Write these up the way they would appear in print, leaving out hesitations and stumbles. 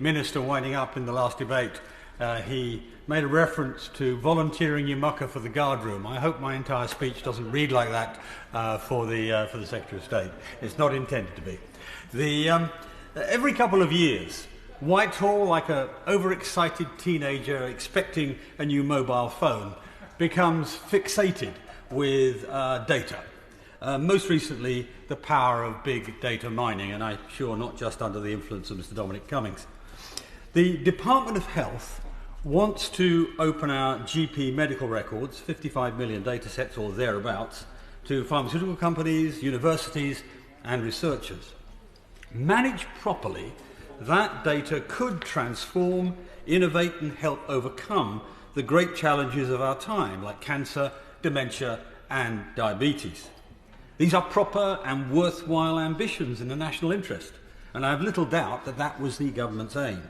Minister winding up in the last debate, he made a reference to volunteering your mucker for the guard room. I hope my entire speech doesn't read like that for the Secretary of State. It's not intended to be. Every couple of years, Whitehall, like an overexcited teenager expecting a new mobile phone, becomes fixated with data. Most recently, the power of big data mining, and I'm sure not just under the influence of Mr. Dominic Cummings. The Department of Health wants to open our GP medical records, 55 million data sets or thereabouts, to pharmaceutical companies, universities and researchers. Managed properly, that data could transform, innovate and help overcome the great challenges of our time, like cancer, dementia and diabetes. These are proper and worthwhile ambitions in the national interest, and I have little doubt that that was the government's aim.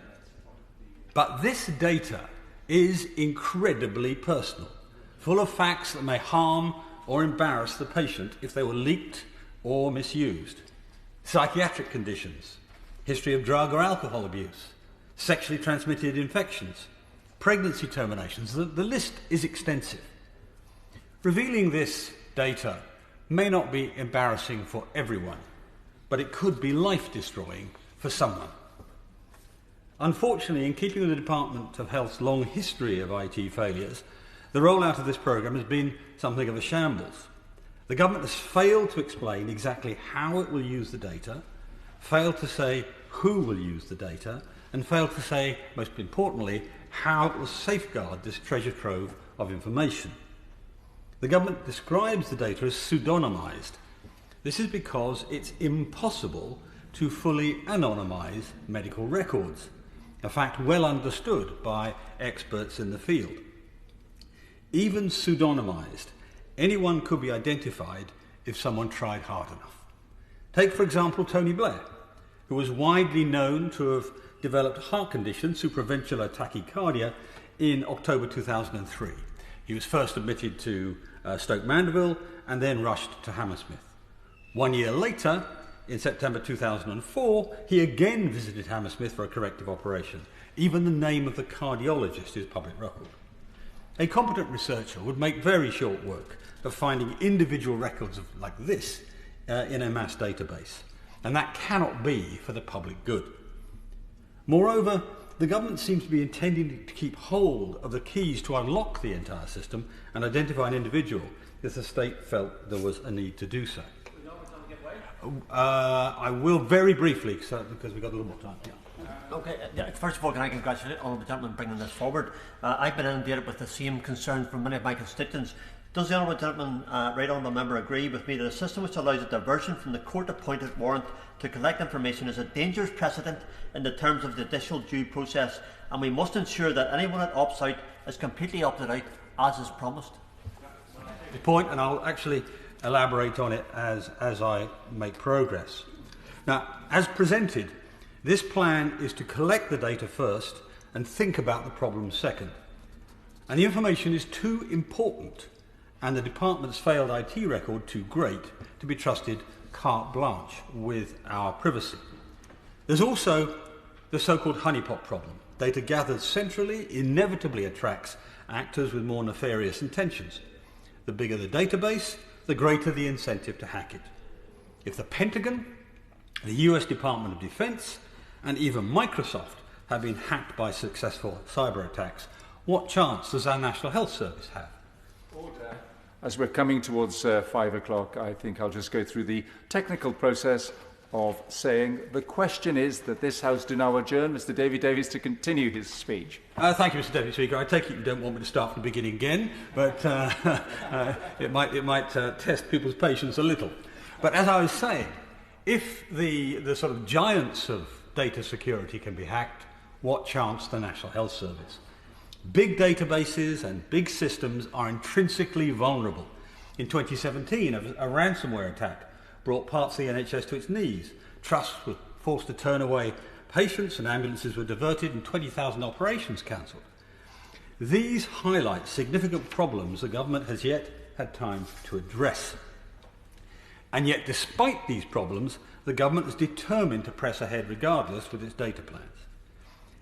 But this data is incredibly personal, full of facts that may harm or embarrass the patient if they were leaked or misused. Psychiatric conditions, history of drug or alcohol abuse, sexually transmitted infections, pregnancy terminations, the list is extensive. Revealing this data may not be embarrassing for everyone, but it could be life-destroying for someone. Unfortunately, in keeping with the Department of Health's long history of IT failures, the rollout of this programme has been something of a shambles. The government has failed to explain exactly how it will use the data, failed to say who will use the data, and failed to say, most importantly, how it will safeguard this treasure trove of information. The government describes the data as pseudonymised. This is because it's impossible to fully anonymise medical records, a fact well understood by experts in the field. Even pseudonymised, anyone could be identified if someone tried hard enough. Take, for example, Tony Blair, who was widely known to have developed heart condition, supraventricular tachycardia, in October 2003. He was first admitted to Stoke Mandeville and then rushed to Hammersmith. 1 year later, in September 2004, he again visited Hammersmith for a corrective operation. Even the name of the cardiologist is public record. A competent researcher would make very short work of finding individual records like this in a mass database, and that cannot be for the public good. Moreover, the government seems to be intending to keep hold of the keys to unlock the entire system and identify an individual if the state felt there was a need to do so. I will very briefly, because we've got a little more time. Yeah. Okay, first of all, can I congratulate all the gentlemen bringing this forward? I've been inundated with the same concerns from many of my constituents. Does the honourable gentleman, right honourable member, agree with me that a system which allows a diversion from the court-appointed warrant to collect information is a dangerous precedent in the terms of the judicial due process, and we must ensure that anyone that opts out is completely opted out as is promised? The point, and I'll actually elaborate on it as I make progress. Now, as presented, this plan is to collect the data first and think about the problems second. And the information is too important and the department's failed IT record too great to be trusted carte blanche with our privacy. There's also the so-called honeypot problem. Data gathered centrally inevitably attracts actors with more nefarious intentions. The bigger the database, the greater the incentive to hack it. If the Pentagon, the US Department of Defense, and even Microsoft have been hacked by successful cyber attacks, what chance does our National Health Service have? Order. As we're coming towards 5 o'clock, I think I'll just go through the technical process of saying the question is that this House do now adjourn Mr Davies to continue his speech. Thank you, Mr Deputy Speaker. I take it you don't want me to start from the beginning again, but it might test people's patience a little. But as I was saying, if the sort of giants of data security can be hacked, what chance the National Health Service? Big databases and big systems are intrinsically vulnerable. In 2017, a ransomware attack brought parts of the NHS to its knees. Trusts were forced to turn away patients and ambulances were diverted and 20,000 operations cancelled. These highlight significant problems the government has yet had time to address. And yet, despite these problems, the government is determined to press ahead regardless with its data plans.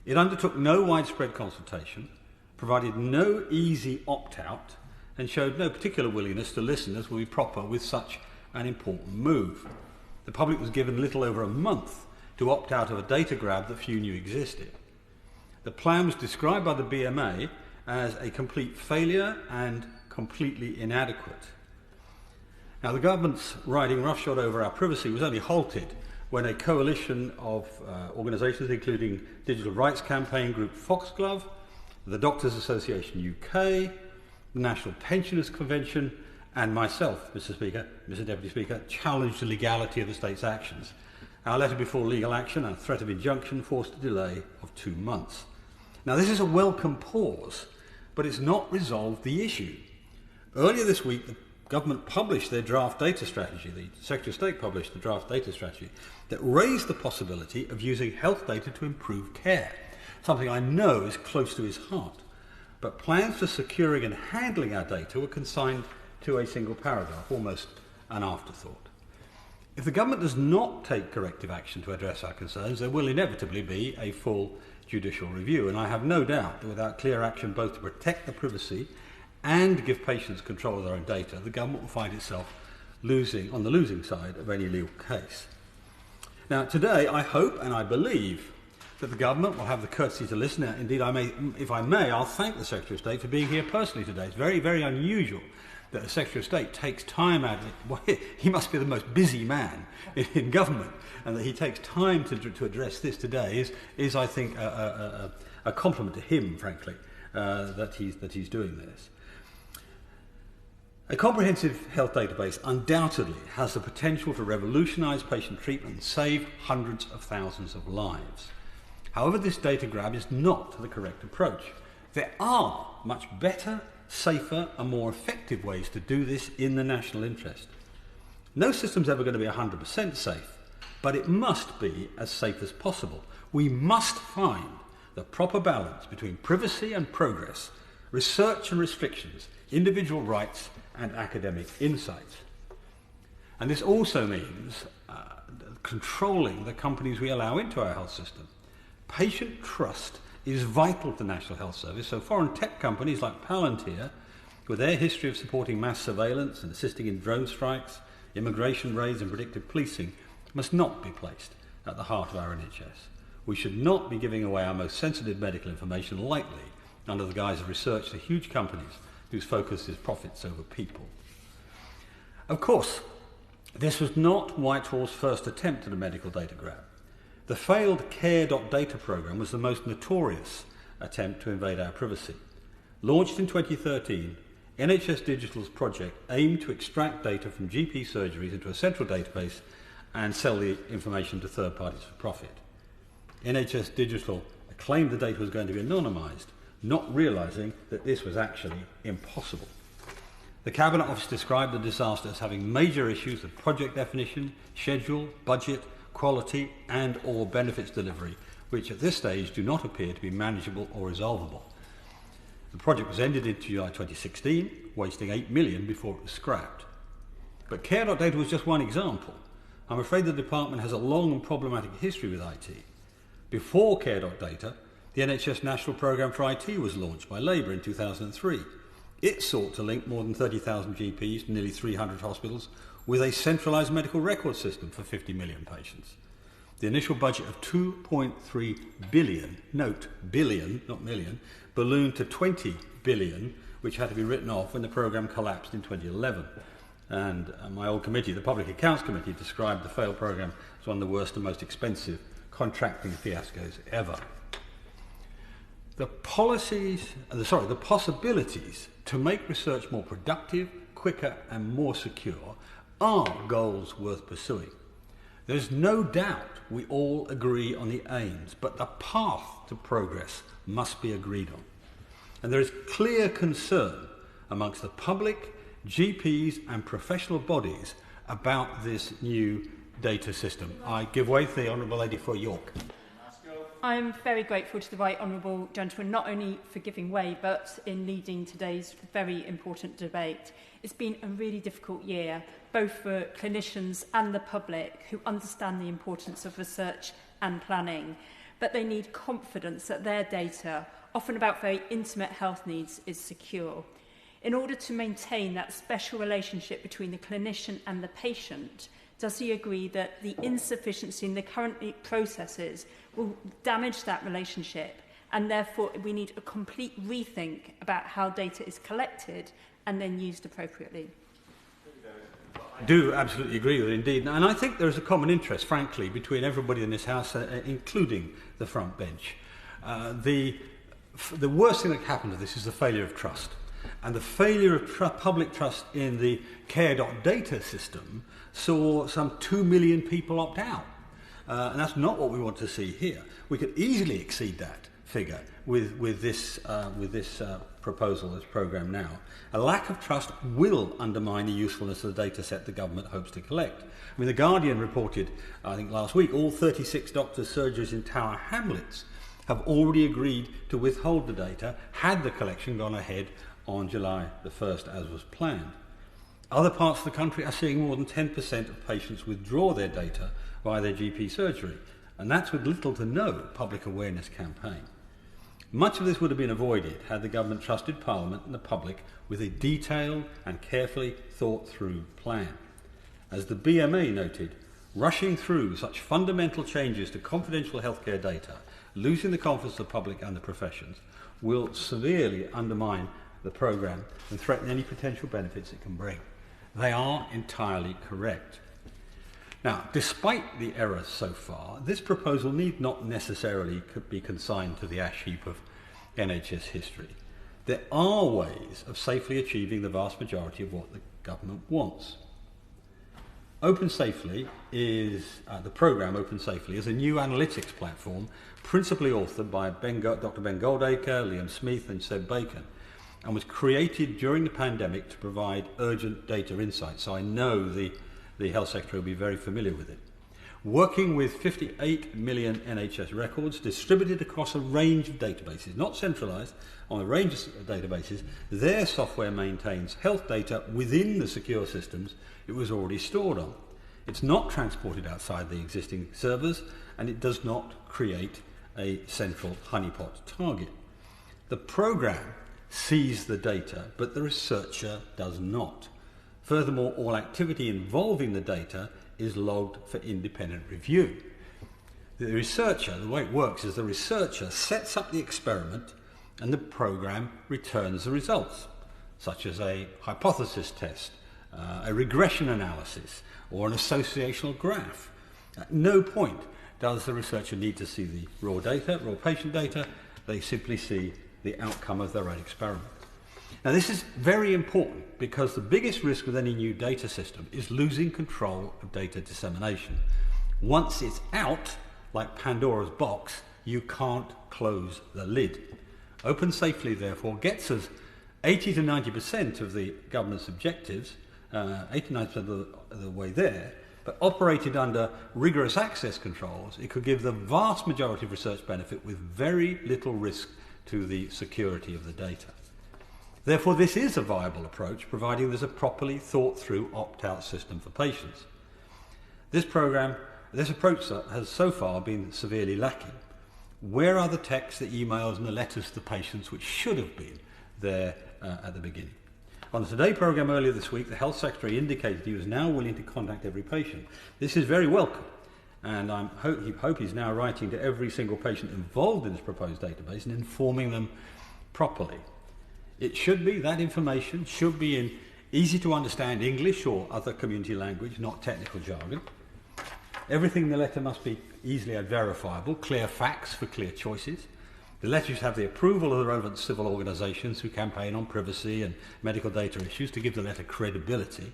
It undertook no widespread consultation, provided no easy opt-out, and showed no particular willingness to listen as would be proper with such an important move. The public was given little over a month to opt out of a data grab that few knew existed. The plan was described by the BMA as a complete failure and completely inadequate. Now, the government's riding roughshod over our privacy was only halted when a coalition of organisations, including Digital Rights Campaign Group Foxglove, the Doctors Association UK, the National Pensioners Convention, and myself, Mr. Deputy Speaker, challenged the legality of the state's actions. Our letter before legal action and threat of injunction forced a delay of 2 months. Now, this is a welcome pause, but it's not resolved the issue. Earlier this week, the government published their draft data strategy. The Secretary of State published the draft data strategy that raised the possibility of using health data to improve care, something I know is close to his heart. But plans for securing and handling our data were consigned to a single paragraph, almost an afterthought. If the government does not take corrective action to address our concerns, there will inevitably be a full judicial review, and I have no doubt that without clear action both to protect the privacy and give patients control of their own data, the government will find itself on the losing side of any legal case. Now, today, I hope and I believe that the government will have the courtesy to listen. Indeed, if I may, I'll thank the Secretary of State for being here personally today. It's very, very unusual that the Secretary of State takes time out of it. Well, he must be the most busy man in government, and that he takes time to address this today is I think, a compliment to him, frankly, that he's doing this. A comprehensive health database undoubtedly has the potential to revolutionise patient treatment and save hundreds of thousands of lives. However, this data grab is not the correct approach. There are much better, safer and more effective ways to do this in the national interest. No system's ever going to be 100% safe, but it must be as safe as possible. We must find the proper balance between privacy and progress, research and restrictions, individual rights and academic insights. And this also means controlling the companies we allow into our health system. Patient trust is vital to the National Health Service, so foreign tech companies like Palantir, with their history of supporting mass surveillance and assisting in drone strikes, immigration raids and predictive policing, must not be placed at the heart of our NHS. We should not be giving away our most sensitive medical information lightly under the guise of research to huge companies whose focus is profits over people. Of course, this was not Whitehall's first attempt at a medical data grab. The failed care.data programme was the most notorious attempt to invade our privacy. Launched in 2013, NHS Digital's project aimed to extract data from GP surgeries into a central database and sell the information to third parties for profit. NHS Digital claimed the data was going to be anonymised, not realising that this was actually impossible. The Cabinet Office described the disaster as having major issues of project definition, schedule, budget, quality and or benefits delivery, which at this stage do not appear to be manageable or resolvable. The project was ended in July 2016, wasting $8 million before it was scrapped. But care.data was just one example. I'm afraid the department has a long and problematic history with IT. Before care.data, the NHS National Programme for IT was launched by Labour in 2003. It sought to link more than 30,000 GPs to nearly 300 hospitals with a centralised medical record system for 50 million patients. The initial budget of 2.3 billion, note billion, not million, ballooned to 20 billion, which had to be written off when the programme collapsed in 2011. And my old committee, the Public Accounts Committee, described the failed programme as one of the worst and most expensive contracting fiascos ever. The possibilities to make research more productive, quicker and more secure are goals worth pursuing. There's no doubt we all agree on the aims, but the path to progress must be agreed on. And there is clear concern amongst the public, GPs and professional bodies about this new data system. I give way to the Honourable Lady for York. I'm very grateful to the right honourable gentleman, not only for giving way, but in leading today's very important debate. It's been a really difficult year, both for clinicians and the public who understand the importance of research and planning. but they need confidence that their data, often about very intimate health needs, is secure. In order to maintain that special relationship between the clinician and the patient, does he agree that the insufficiency in the current processes will damage that relationship, and therefore we need a complete rethink about how data is collected and then used appropriately? I do absolutely agree with it indeed, and I think there is a common interest, frankly, between everybody in this House, including the front bench. The worst thing that happened to this is the failure of trust. And the failure of public trust in the care.data system saw some 2 million people opt out. And that's not what we want to see here. We could easily exceed that figure with this proposal, this programme now. A lack of trust will undermine the usefulness of the data set the government hopes to collect. I mean, The Guardian reported, I think last week, all 36 doctors' surgeries in Tower Hamlets have already agreed to withhold the data had the collection gone ahead on July the 1st as was planned. Other parts of the country are seeing more than 10% of patients withdraw their data via their GP surgery, and that's with little to no public awareness campaign. Much of this would have been avoided had the government trusted Parliament and the public with a detailed and carefully thought through plan. As the BMA noted, rushing through such fundamental changes to confidential healthcare data, losing the confidence of the public and the professions, will severely undermine the programme and threaten any potential benefits it can bring. They are entirely correct. Now, despite the errors so far, this proposal need not necessarily be consigned to the ash heap of NHS history. There are ways of safely achieving the vast majority of what the government wants. Open Safely is, the programme Open Safely is a new analytics platform principally authored by Dr. Ben Goldacre, Liam Smith and Seb Bacon, and was created during the pandemic to provide urgent data insights. So I know the Health Secretary will be very familiar with it. Working with 58 million NHS records distributed across a range of databases, not centralised, on a range of databases, their software maintains health data within the secure systems it was already stored on. It's not transported outside the existing servers, and it does not create a central honeypot target. The programme sees the data, but the researcher does not. Furthermore, all activity involving the data is logged for independent review. The researcher, the way it works is the researcher sets up the experiment and the programme returns the results, such as a hypothesis test, a regression analysis, or an associational graph. At no point does the researcher need to see the raw data, raw patient data. They simply see the outcome of their own experiment. Now, this is very important because the biggest risk with any new data system is losing control of data dissemination. Once it's out, like Pandora's box, you can't close the lid. Open Safely, therefore, gets us 80 to 90% of the government's objectives, 89% of the way there, but operated under rigorous access controls, it could give the vast majority of research benefit with very little risk to the security of the data. Therefore, this is a viable approach, providing there's a properly thought-through opt-out system for patients. This approach has so far been severely lacking. Where are the texts, the emails and the letters to the patients which should have been there at the beginning? On the Today programme earlier this week, the Health Secretary indicated he was now willing to contact every patient. This is very welcome, and I hope he's now writing to every single patient involved in this proposed database and informing them properly. That information should be in easy to understand English or other community language, not technical jargon. Everything in the letter must be easily verifiable, clear facts for clear choices. The letter should have the approval of the relevant civil organisations who campaign on privacy and medical data issues to give the letter credibility.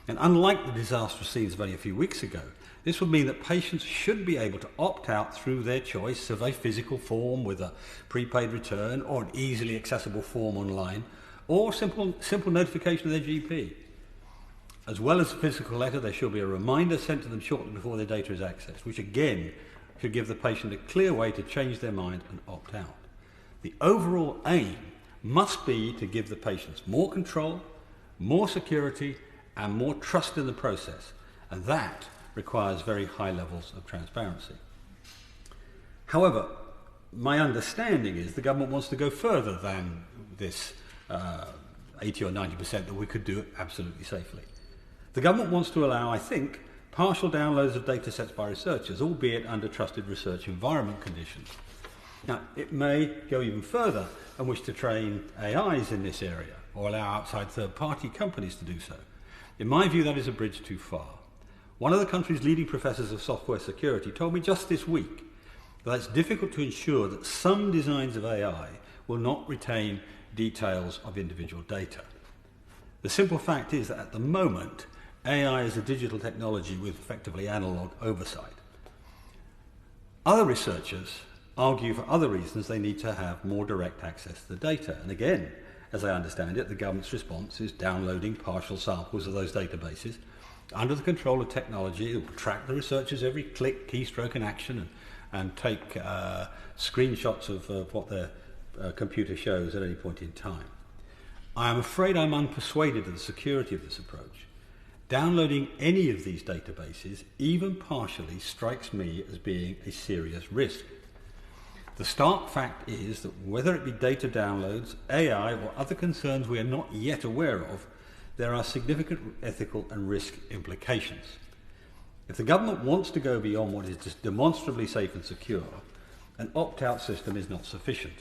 And unlike the disastrous scenes of only a few weeks ago, this would mean that patients should be able to opt out through their choice of a physical form with a prepaid return or an easily accessible form online, or simple notification of their GP. As well as the physical letter, there should be a reminder sent to them shortly before their data is accessed, which again should give the patient a clear way to change their mind and opt out. The overall aim must be to give the patients more control, more security, and more trust in the process, and that requires very high levels of transparency. However, my understanding is the government wants to go further than this 80 or 90% that we could do it absolutely safely. The government wants to allow, I think, partial downloads of data sets by researchers, albeit under trusted research environment conditions. Now, it may go even further and wish to train AIs in this area or allow outside third-party companies to do so. In my view, that is a bridge too far. One of the country's leading professors of software security told me just this week that it's difficult to ensure that some designs of AI will not retain details of individual data. The simple fact is that at the moment, AI is a digital technology with effectively analog oversight. Other researchers argue for other reasons they need to have more direct access to the data. And again, as I understand it, the government's response is downloading partial samples of those databases under the control of technology. It will track the researchers' every click, keystroke and action and take screenshots of what their computer shows at any point in time. I am afraid I'm unpersuaded of the security of this approach. Downloading any of these databases, even partially, strikes me as being a serious risk. The stark fact is that whether it be data downloads, AI, or other concerns we are not yet aware of, there are significant ethical and risk implications. If the government wants to go beyond what is just demonstrably safe and secure, an opt-out system is not sufficient.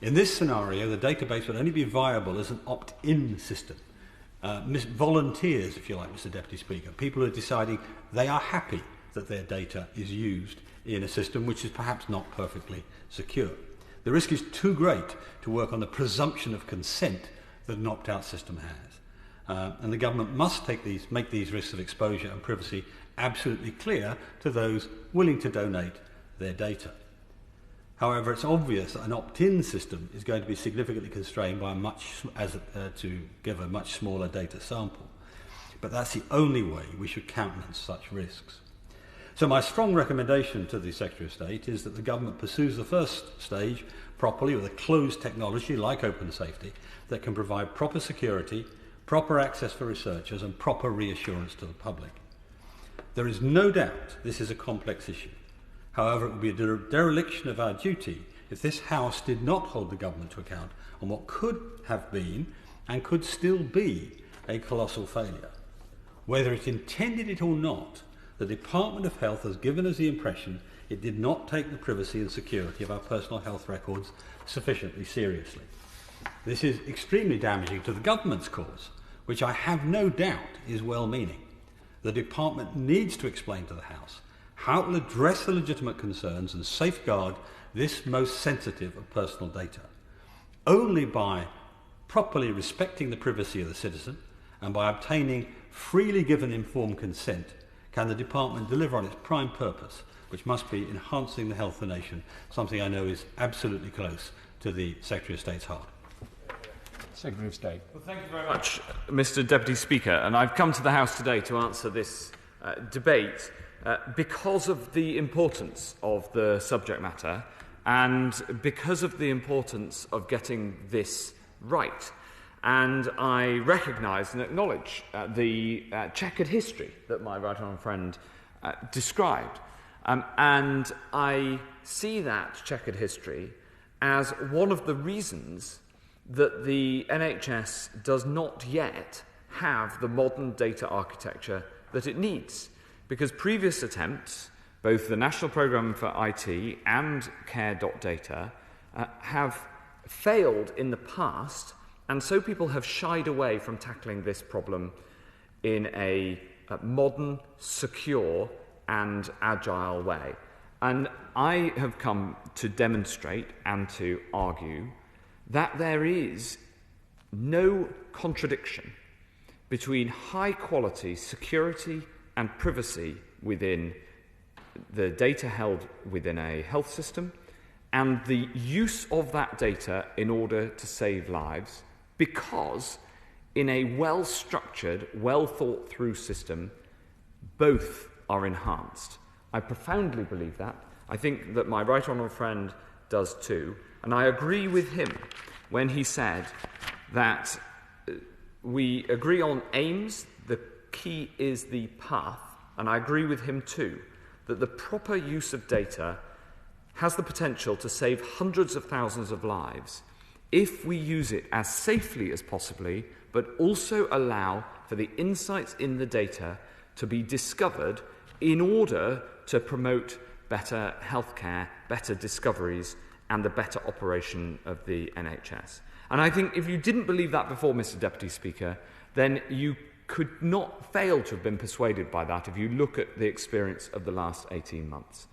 In this scenario, the database would only be viable as an opt-in system. Volunteers, if you like, Mr. Deputy Speaker, people who are deciding they are happy that their data is used in a system which is perhaps not perfectly secure. The risk is too great to work on the presumption of consent that an opt-out system has. And the government must make these risks of exposure and privacy absolutely clear to those willing to donate their data. However, it's obvious that an opt-in system is going to be significantly constrained by to give a much smaller data sample. But that's the only way we should countenance such risks. So my strong recommendation to the Secretary of State is that the government pursues the first stage properly with a closed technology like open safety that can provide proper security, proper access for researchers and proper reassurance to the public. There is no doubt this is a complex issue. However, it would be a dereliction of our duty if this House did not hold the government to account on what could have been and could still be a colossal failure. Whether it intended it or not, the Department of Health has given us the impression it did not take the privacy and security of our personal health records sufficiently seriously. This is extremely damaging to the government's cause, which I have no doubt is well-meaning. The Department needs to explain to the House how it will address the legitimate concerns and safeguard this most sensitive of personal data. Only by properly respecting the privacy of the citizen and by obtaining freely given informed consent can the Department deliver on its prime purpose, which must be enhancing the health of the nation, something I know is absolutely close to the Secretary of State's heart. Secretary of State. Well, thank you very much, Mr. Deputy Speaker. And I've come to the House today to answer this debate because of the importance of the subject matter and because of the importance of getting this right. And I recognise and acknowledge the checkered history that my right honourable friend described. And I see that checkered history as one of the reasons that the NHS does not yet have the modern data architecture that it needs. Because previous attempts, both the National Programme for IT and care.data, have failed in the past, and so people have shied away from tackling this problem in a modern, secure and agile way. And I have come to demonstrate and to argue that there is no contradiction between high-quality security and privacy within the data held within a health system and the use of that data in order to save lives, because in a well-structured, well-thought-through system, both are enhanced. I profoundly believe that. I think that my right honourable friend does too. And I agree with him when he said that we agree on aims, the key is the path. And I agree with him too that the proper use of data has the potential to save hundreds of thousands of lives if we use it as safely as possibly, but also allow for the insights in the data to be discovered in order to promote better healthcare, better discoveries, and the better operation of the NHS. And I think if you didn't believe that before, Mr. Deputy Speaker, then you could not fail to have been persuaded by that if you look at the experience of the last 18 months.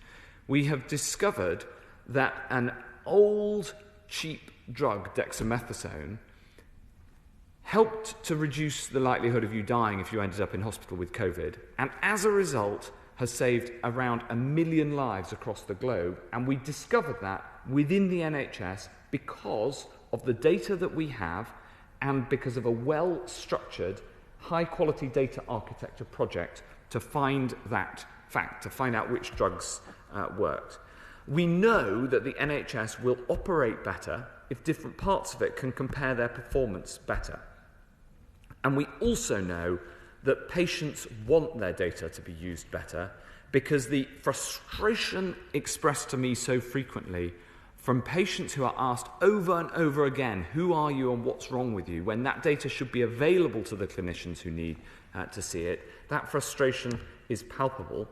We have discovered that an old, cheap drug, dexamethasone, helped to reduce the likelihood of you dying if you ended up in hospital with COVID, and as a result has saved around 1 million lives across the globe. And we discovered that within the NHS because of the data that we have and because of a well-structured, high-quality data architecture project to find that fact, to find out which drugs worked. We know that the NHS will operate better if different parts of it can compare their performance better. And we also know that patients want their data to be used better, because the frustration expressed to me so frequently from patients who are asked over and over again, who are you and what's wrong with you, when that data should be available to the clinicians who need to see it, that frustration is palpable.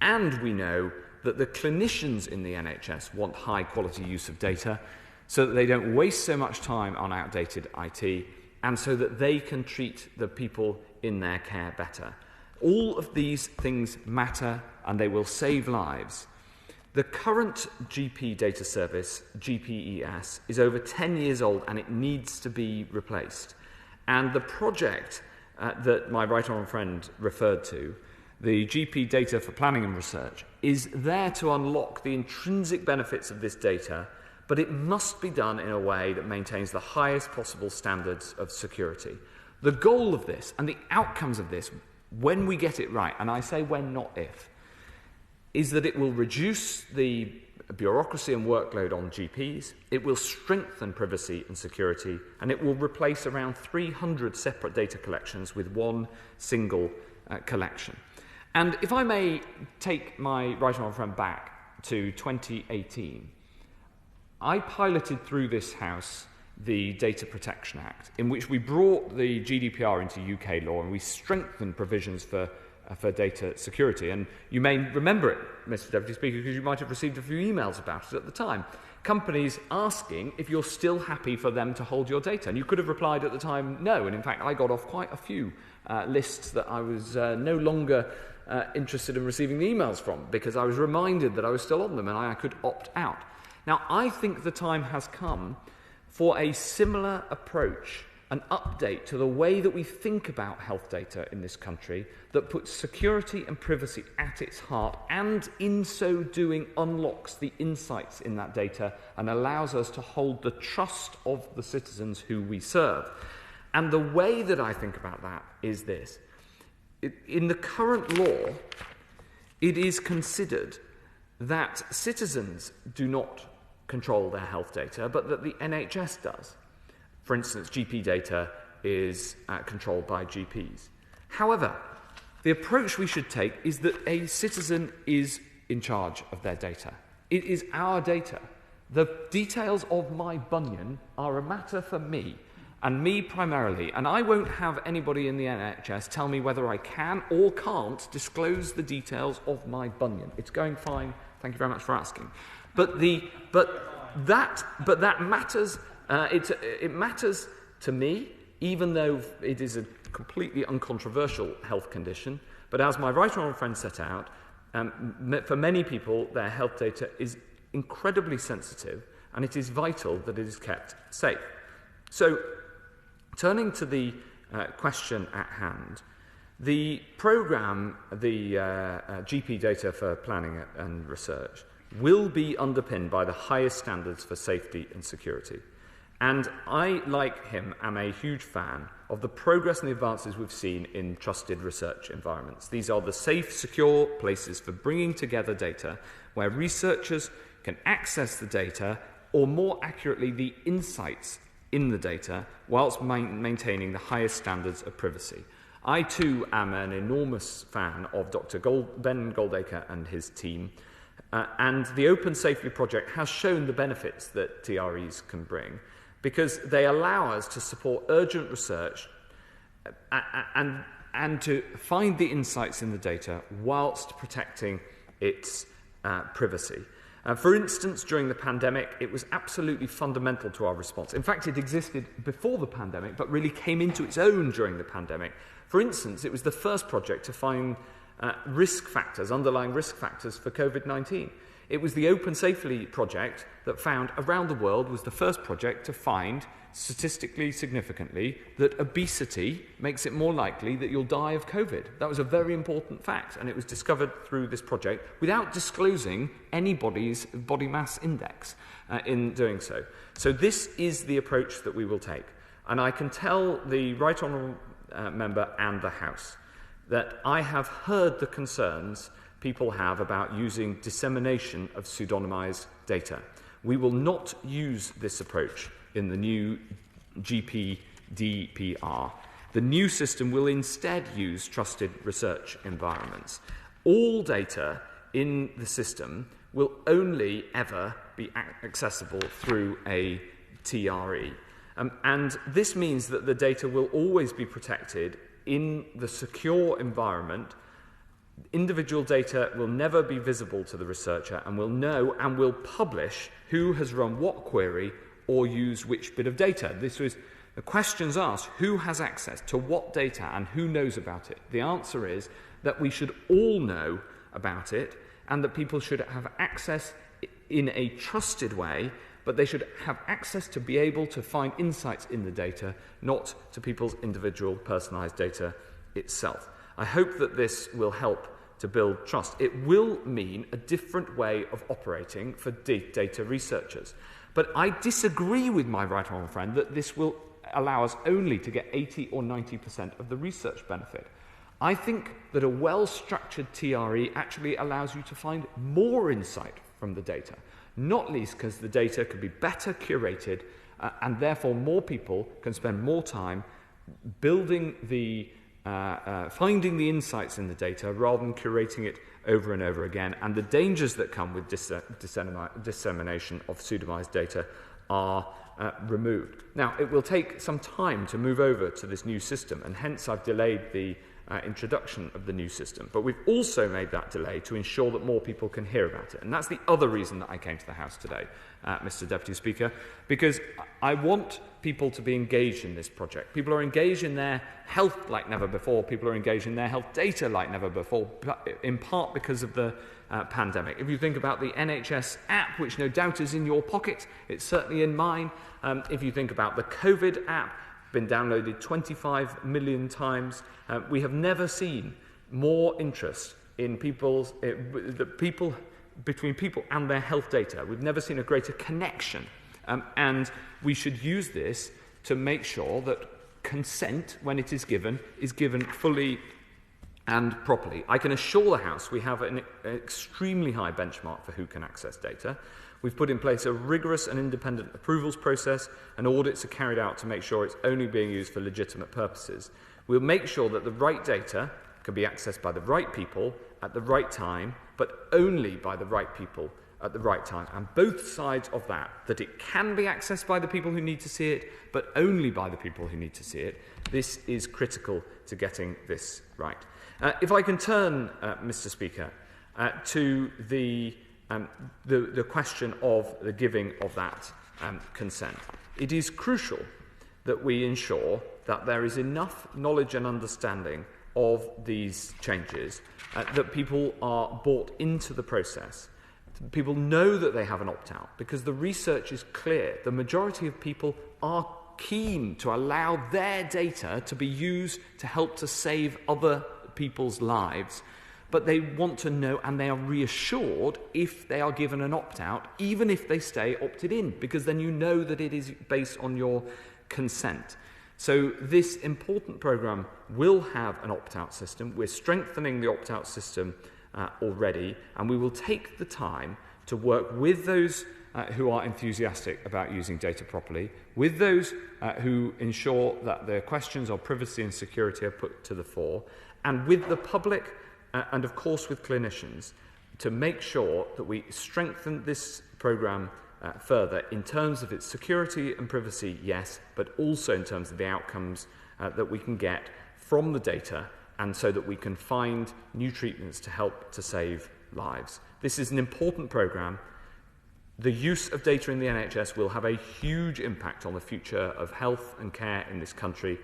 And we know that the clinicians in the NHS want high quality use of data so that they don't waste so much time on outdated IT, and so that they can treat the people in their care better. All of these things matter, and they will save lives. The current GP data service, GPES, is over 10 years old and it needs to be replaced. And the project that my right honourable friend referred to, the GP data for planning and research, is there to unlock the intrinsic benefits of this data, but it must be done in a way that maintains the highest possible standards of security. The goal of this and the outcomes of this, when we get it right, and I say when, not if, is that it will reduce the bureaucracy and workload on GPs, it will strengthen privacy and security, and it will replace around 300 separate data collections with one single collection. And if I may take my right honourable friend back to 2018, I piloted through this House the Data Protection Act, in which we brought the GDPR into UK law and we strengthened provisions for data security. And you may remember it, Mr. Deputy Speaker, because you might have received a few emails about it at the time. Companies asking if you're still happy for them to hold your data. And you could have replied at the time, no. And in fact, I got off quite a few lists that I was no longer interested in receiving the emails from, because I was reminded that I was still on them and I could opt out. Now, I think the time has come for a similar approach, an update to the way that we think about health data in this country that puts security and privacy at its heart, and in so doing unlocks the insights in that data and allows us to hold the trust of the citizens who we serve. And the way that I think about that is this. In the current law, it is considered that citizens do not control their health data, but that the NHS does. For instance, GP data is controlled by GPs. However, the approach we should take is that a citizen is in charge of their data. It is our data. The details of my bunion are a matter for me, and me primarily, and I won't have anybody in the NHS tell me whether I can or can't disclose the details of my bunion. It's going fine. Thank you very much for asking. But that matters. It matters to me, even though it is a completely uncontroversial health condition. But as my right honourable friend set out, for many people, their health data is incredibly sensitive, and it is vital that it is kept safe. So, turning to the question at hand, the programme, the GP data for planning and research, will be underpinned by the highest standards for safety and security. And I, like him, am a huge fan of the progress and the advances we've seen in trusted research environments. These are the safe, secure places for bringing together data where researchers can access the data, or more accurately, the insights in the data, whilst maintaining the highest standards of privacy. I too am an enormous fan of Dr. Ben Goldacre and his team, And the Open Safely project has shown the benefits that TREs can bring, because they allow us to support urgent research and to find the insights in the data whilst protecting its privacy. For instance, during the pandemic, it was absolutely fundamental to our response. In fact, it existed before the pandemic, but really came into its own during the pandemic. For instance, it was the first project to find risk factors, underlying risk factors for COVID-19. It was the Open Safely project that found around the world, was the first project to find statistically significantly that obesity makes it more likely that you'll die of COVID. That was a very important fact, and it was discovered through this project without disclosing anybody's body mass index in doing so. So this is the approach that we will take. And I can tell the Right Honourable Member and the House that I have heard the concerns people have about using dissemination of pseudonymised data. We will not use this approach in the new GPDPR. The new system will instead use trusted research environments. All data in the system will only ever be accessible through a TRE. And this means that the data will always be protected in the secure environment. Individual data will never be visible to the researcher, and will know and will publish who has run what query or used which bit of data. This was the questions asked: who has access to what data and who knows about it? The answer is that we should all know about it, and that people should have access in a trusted way, but they should have access to be able to find insights in the data, not to people's individual personalised data itself. I hope that this will help to build trust. It will mean a different way of operating for data researchers. But I disagree with my right honourable friend that this will allow us only to get 80 or 90% of the research benefit. I think that a well-structured TRE actually allows you to find more insight from the data, not least because the data can be better curated and therefore more people can spend more time building the finding the insights in the data rather than curating it over and over again. And the dangers that come with dissemination of pseudonymized data are removed. Now, it will take some time to move over to this new system, and hence I've delayed the introduction of the new system. But we've also made that delay to ensure that more people can hear about it. And that's the other reason that I came to the House today, Mr. Deputy Speaker, because I want people to be engaged in this project. People are engaged in their health like never before. People are engaged in their health data like never before, in part because of the pandemic. If you think about the NHS app, which no doubt is in your pocket, it's certainly in mine. If you think about the COVID app, been downloaded 25 million times. We have never seen more interest in between people and their health data. We've never seen a greater connection. And we should use this to make sure that consent, when it is given fully and properly. I can assure the House we have an extremely high benchmark for who can access data. We've put in place a rigorous and independent approvals process, and audits are carried out to make sure it's only being used for legitimate purposes. We'll make sure that the right data can be accessed by the right people at the right time, but only by the right people at the right time. And both sides of that it can be accessed by the people who need to see it, but only by the people who need to see it. This is critical to getting this right. If I can turn, Mr. Speaker, to the question of the giving of that consent. It is crucial that we ensure that there is enough knowledge and understanding of these changes that people are brought into the process. People know that they have an opt-out because the research is clear. The majority of people are keen to allow their data to be used to help to save other people's lives. But they want to know, and they are reassured if they are given an opt-out, even if they stay opted in, because then you know that it is based on your consent. So this important programme will have an opt-out system. We're strengthening the opt-out system already, and we will take the time to work with those who are enthusiastic about using data properly, with those who ensure that their questions of privacy and security are put to the fore, and with the public and of course with clinicians, to make sure that we strengthen this programme further in terms of its security and privacy, yes, but also in terms of the outcomes that we can get from the data, and so that we can find new treatments to help to save lives. This is an important programme. The use of data in the NHS will have a huge impact on the future of health and care in this country,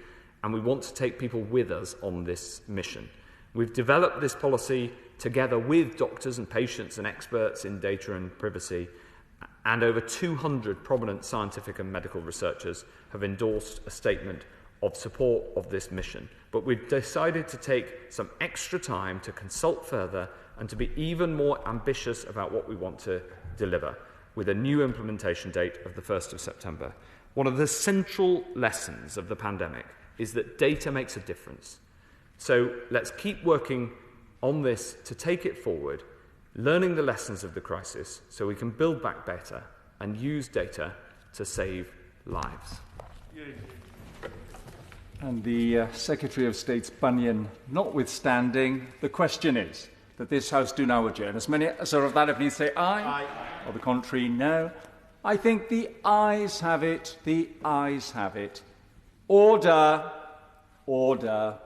and we want to take people with us on this mission. We've developed this policy together with doctors and patients and experts in data and privacy, and over 200 prominent scientific and medical researchers have endorsed a statement of support of this mission. But we've decided to take some extra time to consult further and to be even more ambitious about what we want to deliver, with a new implementation date of the 1st of September. One of the central lessons of the pandemic is that data makes a difference. So let's keep working on this to take it forward, learning the lessons of the crisis so we can build back better and use data to save lives. And the Secretary of State's Bunyan notwithstanding, the question is that this House do now adjourn. As many as are of that opinion say aye. Aye. Or the contrary, no. I think the ayes have it. The ayes have it. Order. Order.